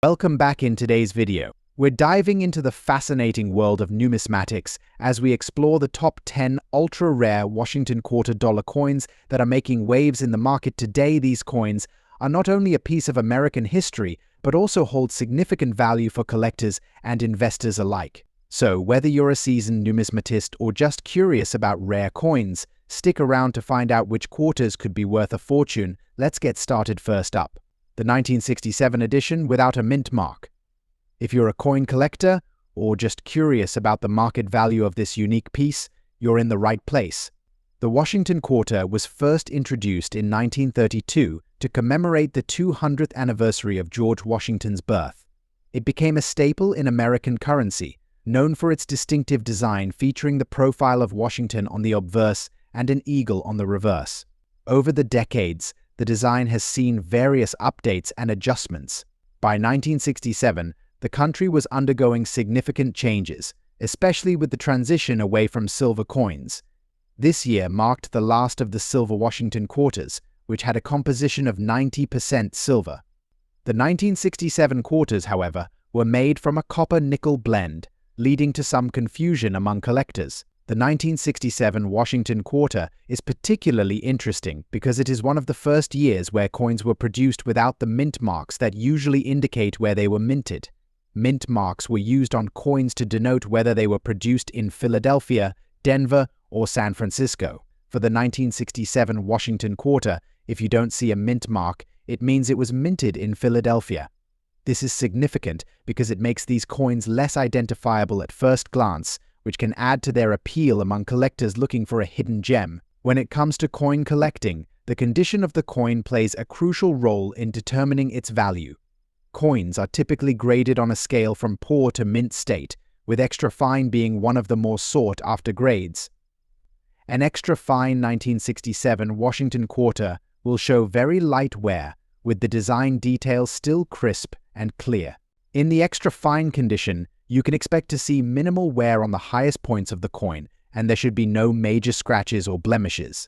Welcome back in today's video. We're diving into the fascinating world of numismatics as we explore the top 10 ultra-rare Washington quarter dollar coins that are making waves in the market today. These coins are not only a piece of American history, but also hold significant value for collectors and investors alike. So, whether you're a seasoned numismatist or just curious about rare coins, stick around to find out which quarters could be worth a fortune. Let's get started. First up, the 1967 edition without a mint mark. If you're a coin collector or just curious about the market value of this unique piece, you're in the right place. The Washington quarter was first introduced in 1932 to commemorate the 200th anniversary of George Washington's birth. It became a staple in American currency, known for its distinctive design featuring the profile of Washington on the obverse and an eagle on the reverse. Over the decades, the design has seen various updates and adjustments. By 1967, the country was undergoing significant changes, especially with the transition away from silver coins. This year marked the last of the silver Washington quarters, which had a composition of 90% silver. The 1967 quarters, however, were made from a copper-nickel blend, leading to some confusion among collectors. The 1967 Washington quarter is particularly interesting because it is one of the first years where coins were produced without the mint marks that usually indicate where they were minted. Mint marks were used on coins to denote whether they were produced in Philadelphia, Denver, or San Francisco. For the 1967 Washington quarter, if you don't see a mint mark, it means it was minted in Philadelphia. This is significant because it makes these coins less identifiable at first glance, which can add to their appeal among collectors looking for a hidden gem. When it comes to coin collecting, the condition of the coin plays a crucial role in determining its value. Coins are typically graded on a scale from poor to mint state, with extra fine being one of the more sought-after grades. An extra fine 1967 Washington quarter will show very light wear, with the design details still crisp and clear. In the extra fine condition, you can expect to see minimal wear on the highest points of the coin, and there should be no major scratches or blemishes.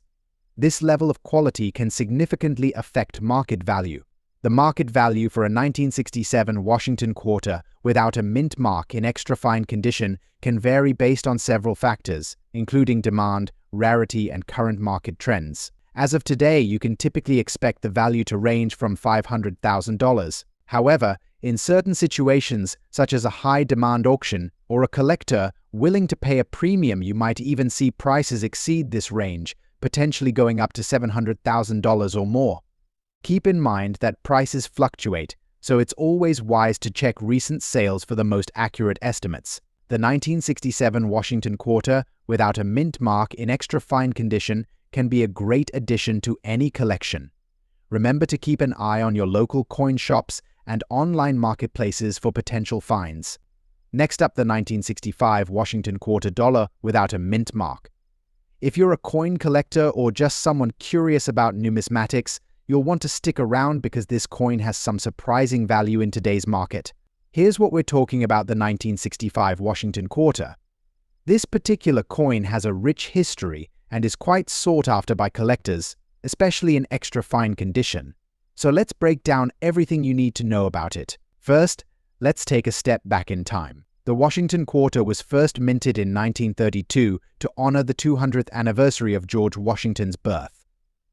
This level of quality can significantly affect market value. The market value for a 1967 Washington quarter without a mint mark in extra fine condition can vary based on several factors, including demand, rarity, and current market trends. As of today, you can typically expect the value to range from $500,000. However, in certain situations, such as a high-demand auction or a collector willing to pay a premium, you might even see prices exceed this range, potentially going up to $700,000 or more. Keep in mind that prices fluctuate, so it's always wise to check recent sales for the most accurate estimates. The 1967 Washington quarter without a mint mark in extra fine condition can be a great addition to any collection. Remember to keep an eye on your local coin shops and online marketplaces for potential finds. Next up, the 1965 Washington quarter dollar without a mint mark. If you're a coin collector or just someone curious about numismatics, you'll want to stick around because this coin has some surprising value in today's market. Here's what we're talking about: the 1965 Washington quarter. This particular coin has a rich history and is quite sought after by collectors, especially in extra fine condition. So let's break down everything you need to know about it. First, let's take a step back in time. The Washington quarter was first minted in 1932 to honor the 200th anniversary of George Washington's birth.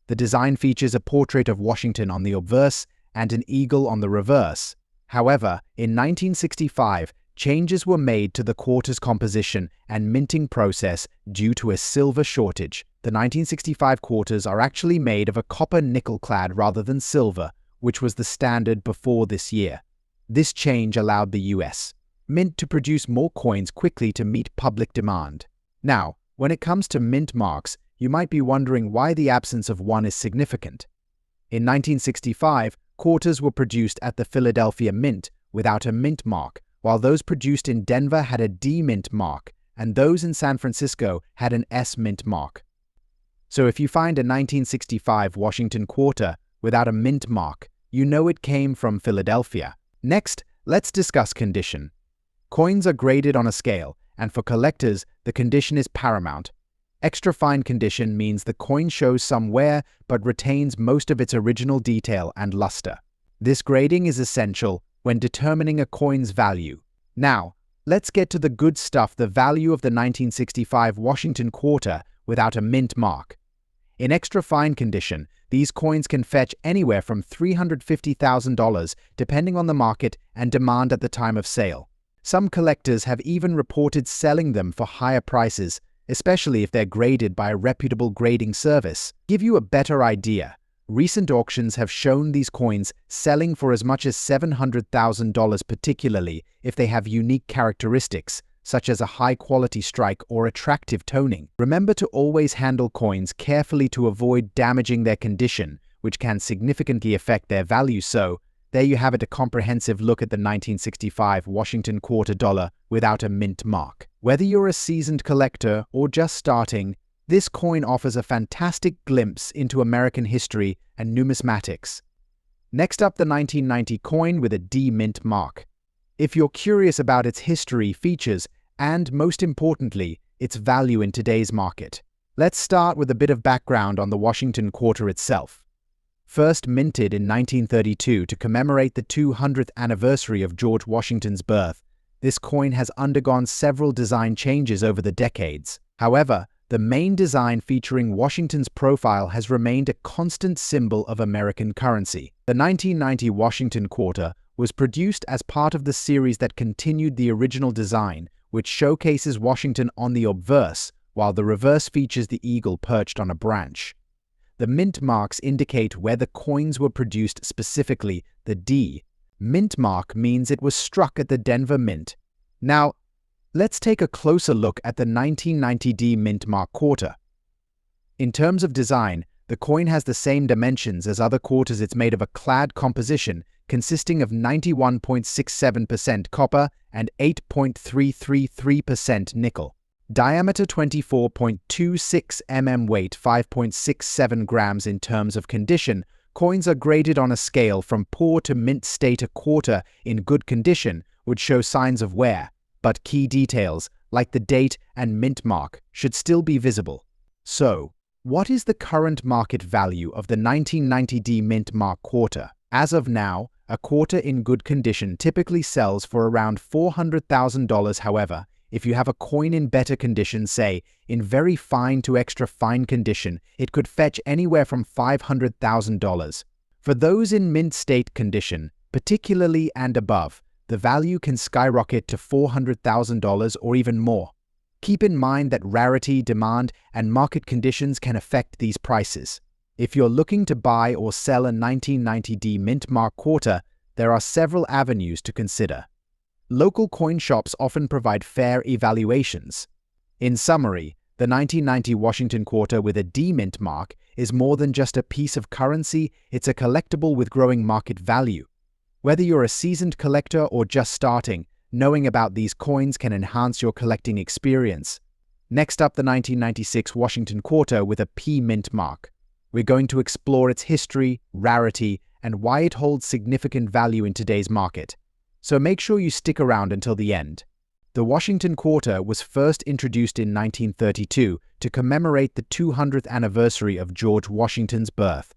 The design features a portrait of Washington on the obverse and an eagle on the reverse. However, in 1965, changes were made to the quarter's composition and minting process due to a silver shortage. The 1965 quarters are actually made of a copper-nickel clad rather than silver, which was the standard before this year. This change allowed the U.S. Mint to produce more coins quickly to meet public demand. Now, when it comes to mint marks, you might be wondering why the absence of one is significant. In 1965, quarters were produced at the Philadelphia Mint without a mint mark, while those produced in Denver had a D mint mark, and those in San Francisco had an S mint mark. So if you find a 1965 Washington quarter without a mint mark, you know it came from Philadelphia. Next, let's discuss condition. Coins are graded on a scale, and for collectors, the condition is paramount. Extra fine condition means the coin shows some wear but retains most of its original detail and luster. This grading is essential when determining a coin's value. Now, let's get to the good stuff, the value of the 1965 Washington quarter without a mint mark. In extra fine condition, these coins can fetch anywhere from $350,000 depending on the market and demand at the time of sale. Some collectors have even reported selling them for higher prices, especially if they're graded by a reputable grading service. To give you a better idea, recent auctions have shown these coins selling for as much as $700,000, particularly if they have unique characteristics, such as a high-quality strike or attractive toning. Remember to always handle coins carefully to avoid damaging their condition, which can significantly affect their value. So, there you have it, a comprehensive look at the 1965 Washington quarter dollar without a mint mark. Whether you're a seasoned collector or just starting, this coin offers a fantastic glimpse into American history and numismatics. Next up, the 1990 coin with a D mint mark. If you're curious about its history, features, and most importantly, its value in today's market, let's start with a bit of background on the Washington quarter itself. First minted in 1932 to commemorate the 200th anniversary of George Washington's birth, this coin has undergone several design changes over the decades. However, the main design featuring Washington's profile has remained a constant symbol of American currency. The 1990 Washington quarter was produced as part of the series that continued the original design, which showcases Washington on the obverse, while the reverse features the eagle perched on a branch. The mint marks indicate where the coins were produced, specifically the D mint mark means it was struck at the Denver Mint. Now, let's take a closer look at the 1990 D mint mark quarter. In terms of design, the coin has the same dimensions as other quarters. It's made of a clad composition consisting of 91.67% copper and 8.333% nickel. Diameter 24.26 mm, weight 5.67 grams. In terms of condition, coins are graded on a scale from poor to mint state. A quarter in good condition would show signs of wear, but key details, like the date and mint mark, should still be visible. So, what is the current market value of the 1990 D mint mark quarter? As of now, a quarter in good condition typically sells for around $400,000. However, if you have a coin in better condition, say in very fine to extra fine condition, it could fetch anywhere from $500,000. For those in mint state condition, particularly and above, the value can skyrocket to $400,000 or even more. Keep in mind that rarity, demand, and market conditions can affect these prices. If you're looking to buy or sell a 1990 D mint mark quarter, there are several avenues to consider. Local coin shops often provide fair evaluations. In summary, the 1990 Washington quarter with a D mint mark is more than just a piece of currency, it's a collectible with growing market value. Whether you're a seasoned collector or just starting, knowing about these coins can enhance your collecting experience. Next up, the 1996 Washington quarter with a P mint mark. We're going to explore its history, rarity, and why it holds significant value in today's market. So make sure you stick around until the end. The Washington quarter was first introduced in 1932 to commemorate the 200th anniversary of George Washington's birth.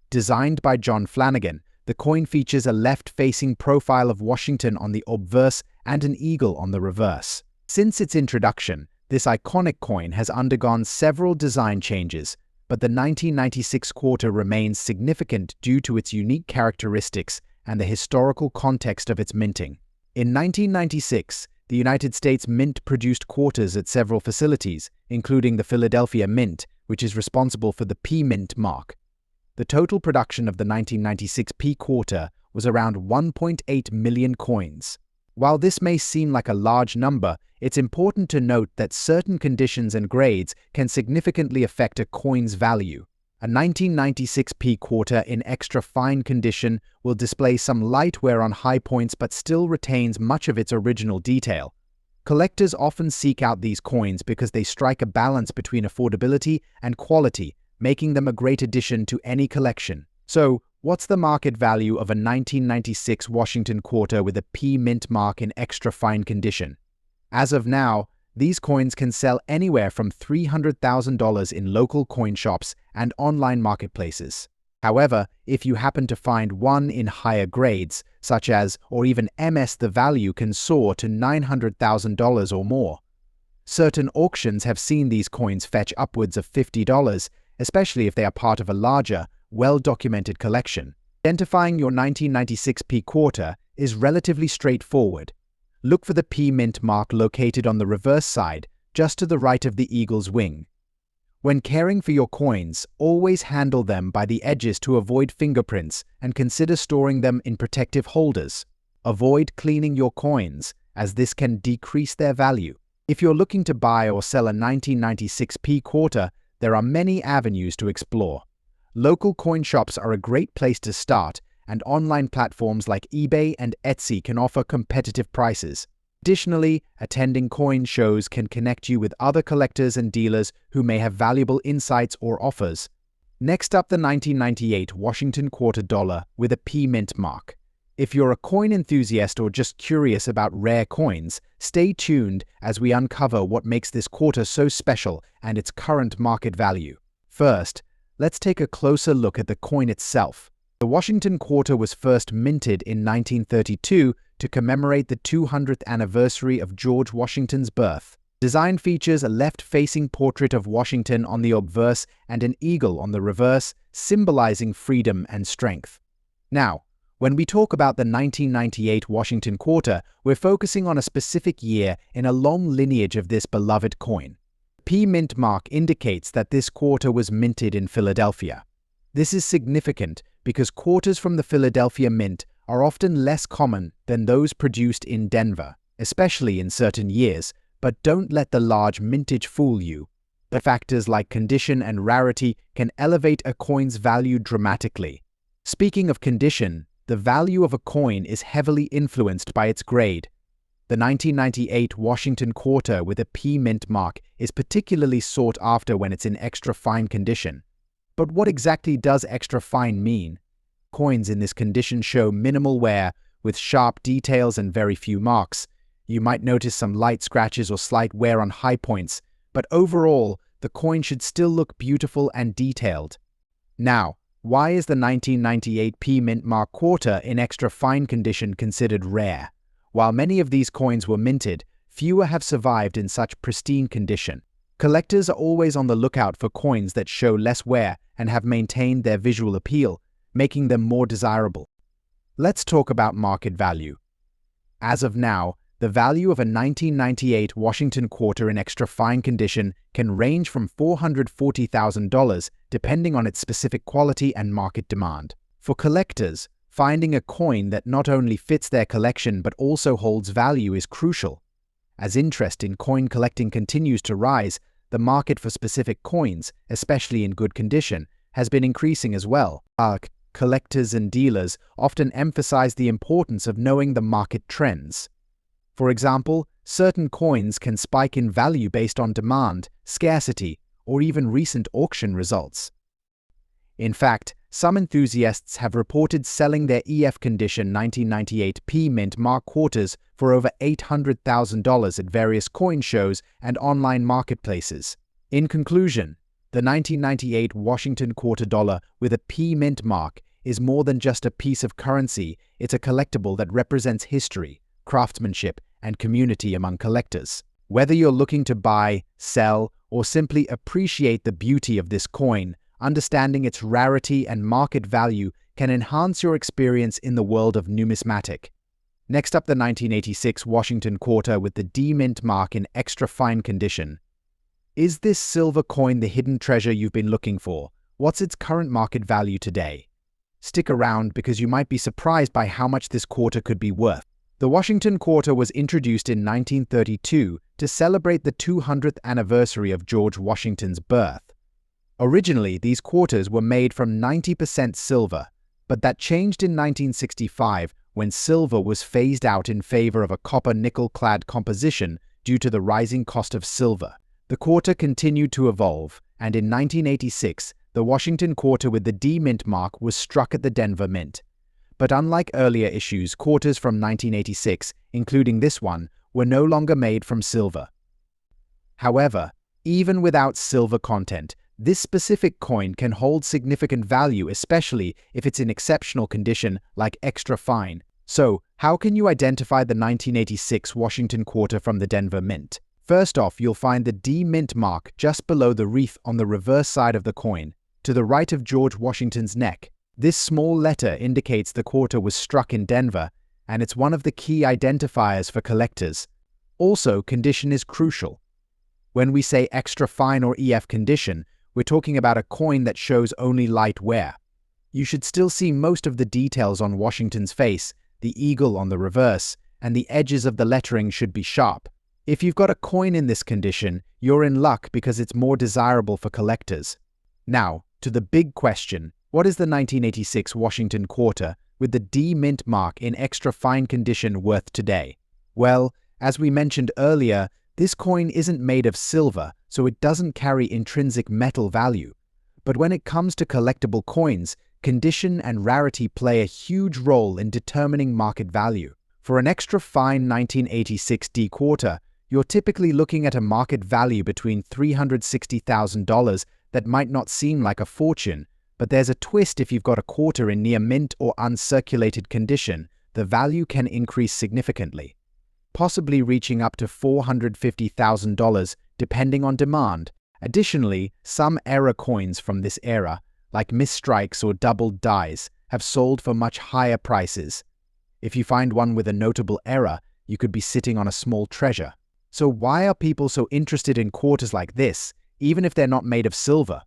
Designed by John Flanagan, the coin features a left-facing profile of Washington on the obverse and an eagle on the reverse. Since its introduction, this iconic coin has undergone several design changes, but the 1996 quarter remains significant due to its unique characteristics and the historical context of its minting. In 1996, the United States Mint produced quarters at several facilities, including the Philadelphia Mint, which is responsible for the P mint mark. The total production of the 1996 P quarter was around 1.8 million coins. While this may seem like a large number, it's important to note that certain conditions and grades can significantly affect a coin's value. A 1996 P quarter in extra fine condition will display some light wear on high points but still retains much of its original detail. Collectors often seek out these coins because they strike a balance between affordability and quality, making them a great addition to any collection. So, what's the market value of a 1996 Washington quarter with a P mint mark in extra fine condition? As of now, these coins can sell anywhere from $300,000 in local coin shops and online marketplaces. However, if you happen to find one in higher grades, such as or even MS, the value can soar to $900,000 or more. Certain auctions have seen these coins fetch upwards of $50, especially if they are part of a larger, well-documented collection. Identifying your 1996 P quarter is relatively straightforward. Look for the P mint mark located on the reverse side, just to the right of the eagle's wing. When caring for your coins, always handle them by the edges to avoid fingerprints and consider storing them in protective holders. Avoid cleaning your coins, as this can decrease their value. If you're looking to buy or sell a 1996 P quarter, there are many avenues to explore. Local coin shops are a great place to start, and online platforms like eBay and Etsy can offer competitive prices. Additionally, attending coin shows can connect you with other collectors and dealers who may have valuable insights or offers. Next up, the 1998 Washington quarter dollar with a P mint mark. If you're a coin enthusiast or just curious about rare coins, stay tuned as we uncover what makes this quarter so special and its current market value. First, let's take a closer look at the coin itself. The Washington quarter was first minted in 1932 to commemorate the 200th anniversary of George Washington's birth. Design features a left-facing portrait of Washington on the obverse and an eagle on the reverse, symbolizing freedom and strength. Now, when we talk about the 1998 Washington quarter, we're focusing on a specific year in a long lineage of this beloved coin. The P mint mark indicates that this quarter was minted in Philadelphia. This is significant because quarters from the Philadelphia Mint are often less common than those produced in Denver, especially in certain years, but don't let the large mintage fool you. The factors like condition and rarity can elevate a coin's value dramatically. Speaking of condition, the value of a coin is heavily influenced by its grade. The 1998 Washington quarter with a P mint mark is particularly sought after when it's in extra fine condition. But what exactly does extra fine mean? Coins in this condition show minimal wear, with sharp details and very few marks. You might notice some light scratches or slight wear on high points, but overall, the coin should still look beautiful and detailed. Now, why is the 1998 P mint mark quarter in extra fine condition considered rare? While many of these coins were minted, fewer have survived in such pristine condition. Collectors are always on the lookout for coins that show less wear and have maintained their visual appeal, making them more desirable. Let's talk about market value. As of now, the value of a 1998 Washington quarter in extra fine condition can range from $440,000 depending on its specific quality and market demand. For collectors, finding a coin that not only fits their collection but also holds value is crucial. As interest in coin collecting continues to rise, the market for specific coins, especially in good condition, has been increasing as well. Collectors and dealers often emphasize the importance of knowing the market trends. For example, certain coins can spike in value based on demand, scarcity, or even recent auction results. In fact, some enthusiasts have reported selling their EF condition 1998 P mint mark quarters for over $800,000 at various coin shows and online marketplaces. In conclusion, the 1998 Washington quarter dollar with a P mint mark is more than just a piece of currency. It's a collectible that represents history, craftsmanship, and community among collectors. Whether you're looking to buy, sell, or simply appreciate the beauty of this coin, understanding its rarity and market value can enhance your experience in the world of numismatic. Next up, the 1986 Washington quarter with the D mint mark in extra fine condition. Is this silver coin the hidden treasure you've been looking for? What's its current market value today? Stick around because you might be surprised by how much this quarter could be worth. The Washington quarter was introduced in 1932 to celebrate the 200th anniversary of George Washington's birth. Originally, these quarters were made from 90% silver, but that changed in 1965 when silver was phased out in favor of a copper-nickel-clad composition due to the rising cost of silver. The quarter continued to evolve, and in 1986, the Washington quarter with the D mint mark was struck at the Denver Mint. But unlike earlier issues, quarters from 1986, including this one, were no longer made from silver. However, even without silver content, This specific coin can hold significant value, especially if it's in exceptional condition like extra fine. So, how can you identify the 1986 Washington Quarter from the Denver Mint? First off, you'll find the D Mint mark just below the wreath on the reverse side of the coin, to the right of George Washington's neck. This small letter indicates the quarter was struck in Denver, and it's one of the key identifiers for collectors. Also, condition is crucial. When we say extra fine or EF condition, we're talking about a coin that shows only light wear. You should still see most of the details on Washington's face, the eagle on the reverse, and the edges of the lettering should be sharp. If you've got a coin in this condition, you're in luck because it's more desirable for collectors. Now, to the big question, what is the 1986 Washington Quarter with the D Mint mark in extra fine condition worth today? Well, as we mentioned earlier, this coin isn't made of silver, so it doesn't carry intrinsic metal value. But when it comes to collectible coins, condition and rarity play a huge role in determining market value. For an extra fine 1986 D Quarter, you're typically looking at a market value between $360,000 that might not seem like a fortune, but there's a twist. If you've got a quarter in near mint or uncirculated condition, the value can increase significantly, possibly reaching up to $450,000 depending on demand. Additionally, some error coins from this era, like misstrikes or doubled dies, have sold for much higher prices. If you find one with a notable error, you could be sitting on a small treasure. So why are people so interested in quarters like this, even if they're not made of silver?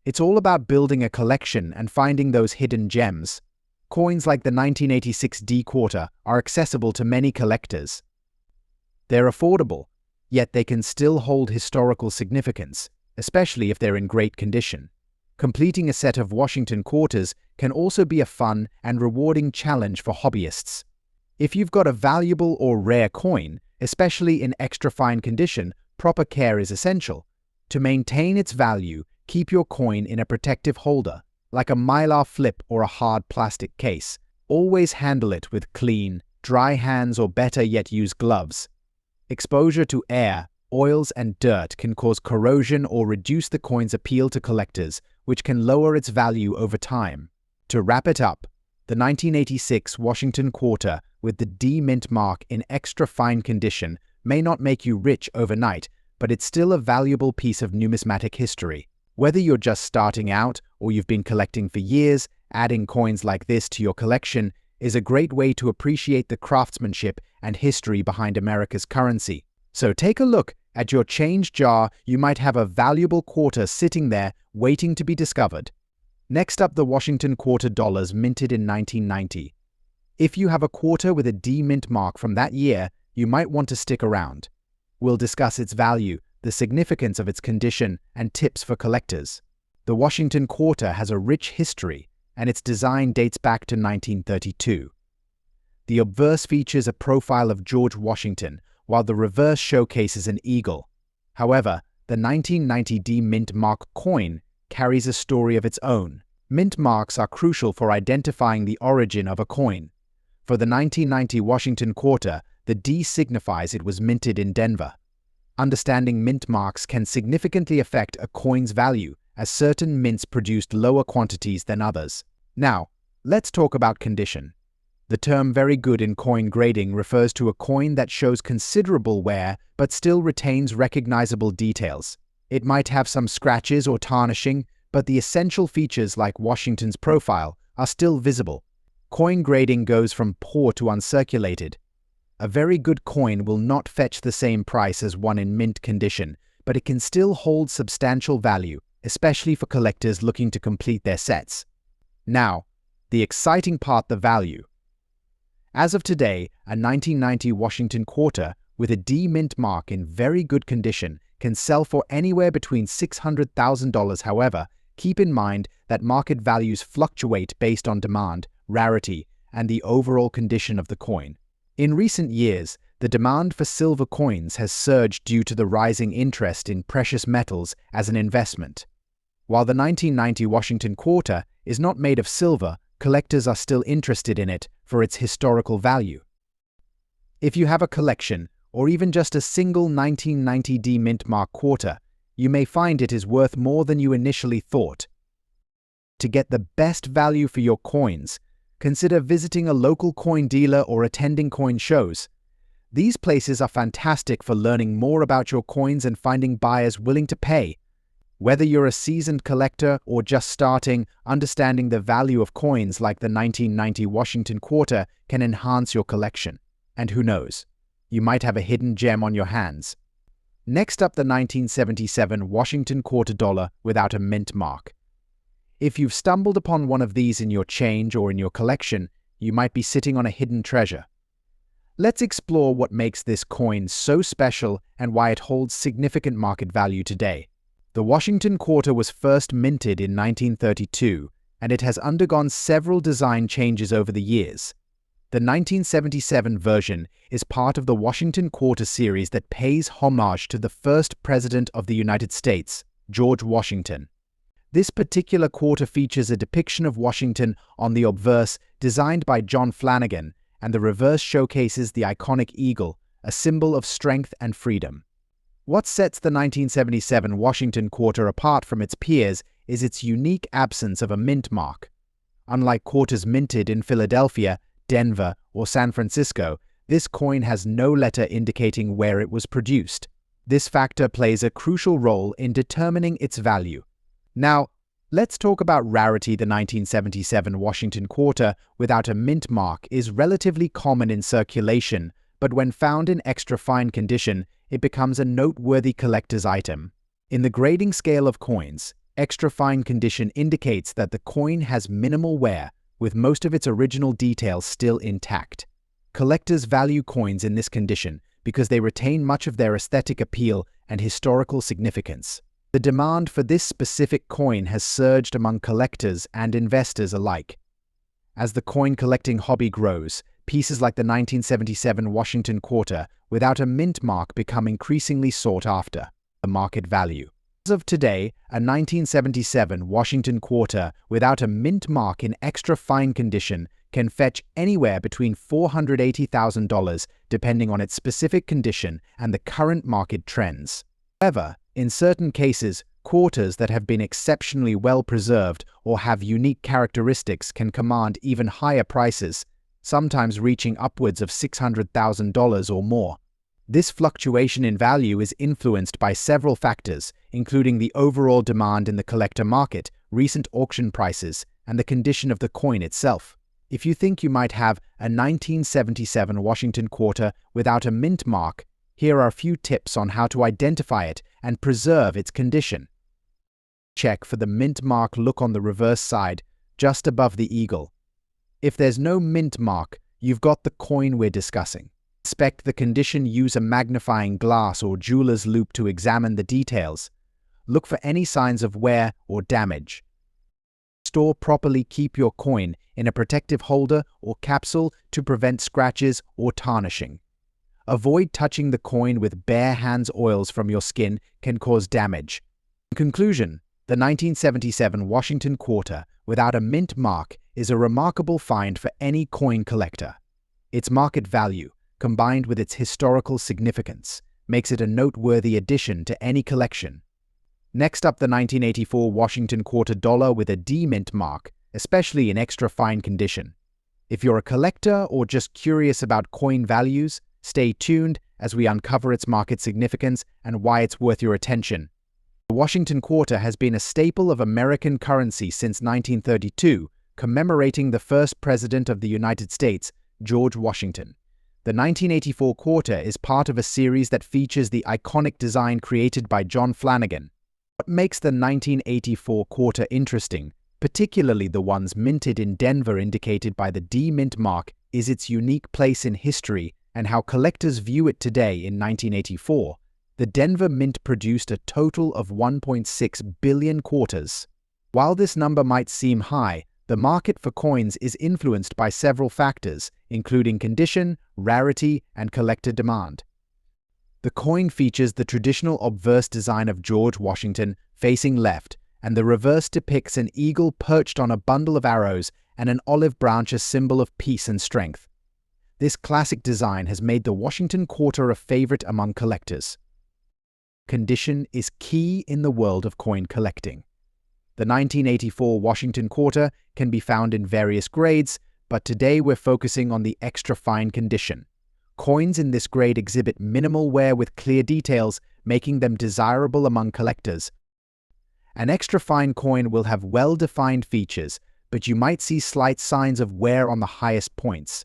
It's all about building a collection and finding those hidden gems. Coins like the 1986 D Quarter are accessible to many collectors. They're affordable, yet they can still hold historical significance, especially if they're in great condition. Completing a set of Washington Quarters can also be a fun and rewarding challenge for hobbyists. If you've got a valuable or rare coin, especially in extra fine condition, proper care is essential. To maintain its value, keep your coin in a protective holder, like a Mylar flip or a hard plastic case. Always handle it with clean, dry hands, or better yet use gloves. Exposure to air, oils, and dirt can cause corrosion or reduce the coin's appeal to collectors, which can lower its value over time. To wrap it up, the 1986 Washington Quarter with the D Mint mark in extra fine condition may not make you rich overnight, but it's still a valuable piece of numismatic history. Whether you're just starting out or you've been collecting for years, adding coins like this to your collection is a great way to appreciate the craftsmanship and history behind America's currency. So take a look at your change jar. You might have a valuable quarter sitting there waiting to be discovered. Next up, the Washington Quarter dollars minted in 1990. If you have a quarter with a D Mint mark from that year, you might want to stick around. We'll discuss its value, the significance of its condition, and tips for collectors. The Washington Quarter has a rich history, and its design dates back to 1932. The obverse features a profile of George Washington, while the reverse showcases an eagle. However, the 1990 D Mint mark coin carries a story of its own. Mint marks are crucial for identifying the origin of a coin. For the 1990 Washington Quarter, the D signifies it was minted in Denver. Understanding mint marks can significantly affect a coin's value, as certain mints produced lower quantities than others. Now, let's talk about condition. The term very good in coin grading refers to a coin that shows considerable wear but still retains recognizable details. It might have some scratches or tarnishing, but the essential features like Washington's profile are still visible. Coin grading goes from poor to uncirculated. A very good coin will not fetch the same price as one in mint condition, but it can still hold substantial value, especially for collectors looking to complete their sets. Now, the exciting part, the value. As of today, a 1990 Washington Quarter with a D Mint mark in very good condition can sell for anywhere between $600,000. However, keep in mind that market values fluctuate based on demand, rarity, and the overall condition of the coin. In recent years, the demand for silver coins has surged due to the rising interest in precious metals as an investment. While the 1990 Washington Quarter is not made of silver, collectors are still interested in it for its historical value. If you have a collection, or even just a single 1990 D Mint mark quarter, you may find it is worth more than you initially thought. To get the best value for your coins, consider visiting a local coin dealer or attending coin shows. These places are fantastic for learning more about your coins and finding buyers willing to pay. Whether you're a seasoned collector or just starting, understanding the value of coins like the 1990 Washington Quarter can enhance your collection. And who knows, you might have a hidden gem on your hands. Next up, the 1977 Washington Quarter Dollar without a mint mark. If you've stumbled upon one of these in your change or in your collection, you might be sitting on a hidden treasure. Let's explore what makes this coin so special and why it holds significant market value today. The Washington Quarter was first minted in 1932, and it has undergone several design changes over the years. The 1977 version is part of the Washington Quarter series that pays homage to the first President of the United States, George Washington. This particular quarter features a depiction of Washington on the obverse designed by John Flanagan, and the reverse showcases the iconic eagle, a symbol of strength and freedom. What sets the 1977 Washington Quarter apart from its peers is its unique absence of a mint mark. Unlike quarters minted in Philadelphia, Denver, or San Francisco, this coin has no letter indicating where it was produced. This factor plays a crucial role in determining its value. Now, let's talk about rarity. The 1977 Washington Quarter without a mint mark is relatively common in circulation, but when found in extra fine condition, it becomes a noteworthy collector's item. In the grading scale of coins, extra fine condition indicates that the coin has minimal wear, with most of its original details still intact. Collectors value coins in this condition because they retain much of their aesthetic appeal and historical significance. The demand for this specific coin has surged among collectors and investors alike. As the coin collecting hobby grows, pieces like the 1977 Washington Quarter without a mint mark become increasingly sought after. The market value. As of today, a 1977 Washington Quarter without a mint mark in extra fine condition can fetch anywhere between $480,000 depending on its specific condition and the current market trends. However, in certain cases, quarters that have been exceptionally well preserved or have unique characteristics can command even higher prices, sometimes reaching upwards of $600,000 or more. This fluctuation in value is influenced by several factors, including the overall demand in the collector market, recent auction prices, and the condition of the coin itself. If you think you might have a 1977 Washington Quarter without a mint mark, here are a few tips on how to identify it and preserve its condition. Check for the mint mark. Look on the reverse side, just above the eagle. If there's no mint mark, you've got the coin we're discussing. Inspect the condition. Use a magnifying glass or jeweler's loupe to examine the details. Look for any signs of wear or damage. Store properly. Keep your coin in a protective holder or capsule to prevent scratches or tarnishing. Avoid touching the coin with bare hands. Oils from your skin can cause damage. In conclusion, the 1977 Washington Quarter without a mint mark is a remarkable find for any coin collector. Its market value, combined with its historical significance, makes it a noteworthy addition to any collection. Next up, the 1984 Washington Quarter Dollar with a D mint mark, especially in extra fine condition. If you're a collector or just curious about coin values, stay tuned as we uncover its market significance and why it's worth your attention. The Washington Quarter has been a staple of American currency since 1932, commemorating the first President of the United States, George Washington. The 1984 quarter is part of a series that features the iconic design created by John Flanagan. What makes the 1984 quarter interesting, particularly the ones minted in Denver indicated by the D mint mark, is its unique place in history and how collectors view it today. In 1984, the Denver Mint produced a total of 1.6 billion quarters. While this number might seem high, the market for coins is influenced by several factors, including condition, rarity, and collector demand. The coin features the traditional obverse design of George Washington facing left, and the reverse depicts an eagle perched on a bundle of arrows and an olive branch, a symbol of peace and strength. This classic design has made the Washington Quarter a favorite among collectors. condition is key in the world of coin collecting. The 1984 Washington Quarter can be found in various grades, but today we're focusing on the extra fine condition. Coins in this grade exhibit minimal wear with clear details, making them desirable among collectors. An extra fine coin will have well-defined features, but you might see slight signs of wear on the highest points.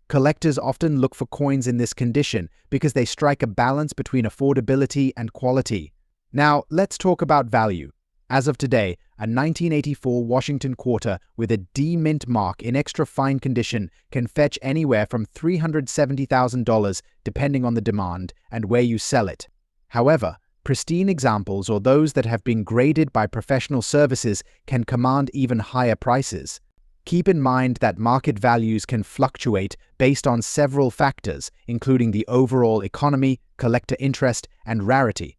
Collectors often look for coins in this condition because they strike a balance between affordability and quality. Now, let's talk about value. As of today, a 1984 Washington Quarter with a D mint mark in extra fine condition can fetch anywhere from $370,000 depending on the demand and where you sell it. However, pristine examples or those that have been graded by professional services can command even higher prices. Keep in mind that market values can fluctuate based on several factors, including the overall economy, collector interest, and rarity.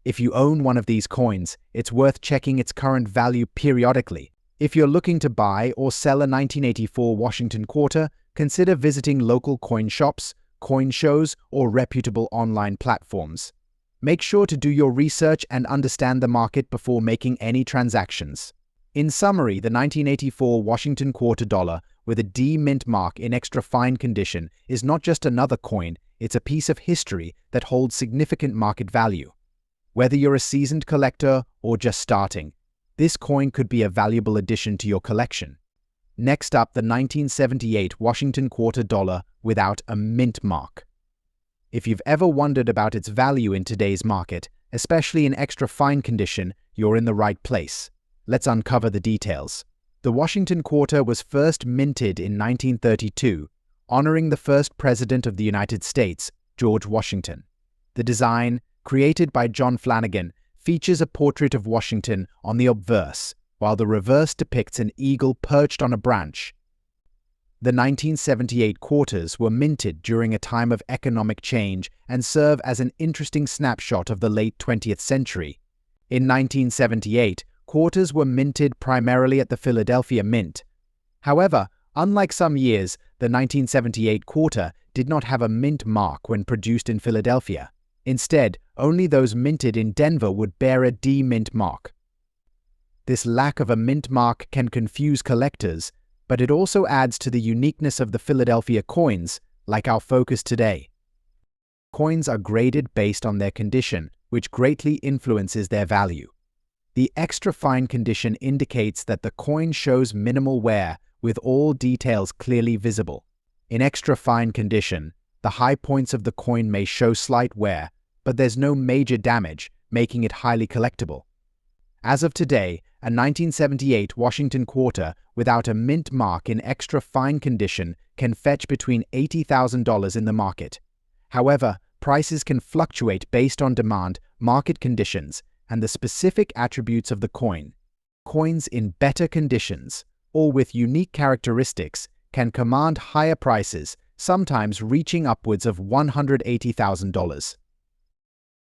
If you own one of these coins, it's worth checking its current value periodically. If you're looking to buy or sell a 1984 Washington Quarter, consider visiting local coin shops, coin shows, or reputable online platforms. Make sure to do your research and understand the market before making any transactions. In summary, the 1984 Washington Quarter dollar with a D mint mark in extra fine condition is not just another coin, it's a piece of history that holds significant market value. Whether you're a seasoned collector or just starting, this coin could be a valuable addition to your collection. Next up, the 1978 Washington Quarter dollar without a mint mark. If you've ever wondered about its value in today's market, especially in extra fine condition, you're in the right place. Let's uncover the details. The Washington Quarter was first minted in 1932, honoring the first president of the United States, George Washington. The design, created by John Flanagan, features a portrait of Washington on the obverse, while the reverse depicts an eagle perched on a branch. The 1978 quarters were minted during a time of economic change and serve as an interesting snapshot of the late 20th century. In 1978, quarters were minted primarily at the Philadelphia Mint. However, unlike some years, the 1978 quarter did not have a mint mark when produced in Philadelphia. Instead, only those minted in Denver would bear a D mint mark. This lack of a mint mark can confuse collectors, but it also adds to the uniqueness of the Philadelphia coins, like our focus today. Coins are graded based on their condition, which greatly influences their value. The extra fine condition indicates that the coin shows minimal wear, with all details clearly visible. In extra fine condition, the high points of the coin may show slight wear, but there's no major damage, making it highly collectible. As of today, a 1978 Washington Quarter without a mint mark in extra fine condition can fetch between $80,000 in the market. However, prices can fluctuate based on demand, market conditions, and the specific attributes of the coin. Coins in better conditions, or with unique characteristics, can command higher prices, sometimes reaching upwards of $180,000.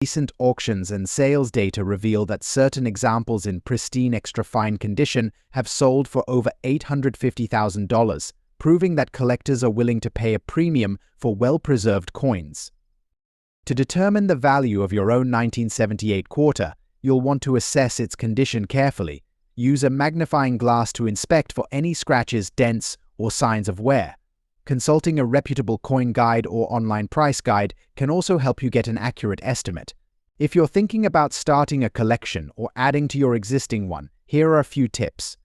Recent auctions and sales data reveal that certain examples in pristine extra fine condition have sold for over $850,000, proving that collectors are willing to pay a premium for well-preserved coins. To determine the value of your own 1978 quarter, you'll want to assess its condition carefully. Use a magnifying glass to inspect for any scratches, dents, or signs of wear. Consulting a reputable coin guide or online price guide can also help you get an accurate estimate. If you're thinking about starting a collection or adding to your existing one, here are a few tips.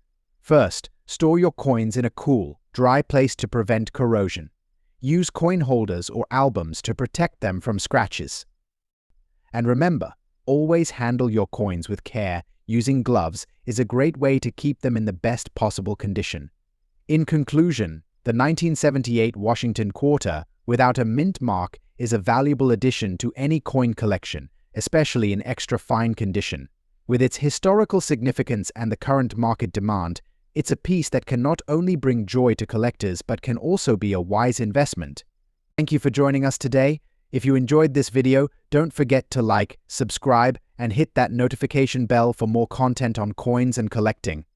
First, store your coins in a cool, dry place to prevent corrosion. Use coin holders or albums to protect them from scratches. And remember, always handle your coins with care. Using gloves is a great way to keep them in the best possible condition. In conclusion, the 1978 Washington Quarter, without a mint mark, is a valuable addition to any coin collection, especially in extra fine condition. With its historical significance and the current market demand, it's a piece that can not only bring joy to collectors but can also be a wise investment. Thank you for joining us today. If you enjoyed this video, don't forget to like, subscribe, and hit that notification bell for more content on coins and collecting.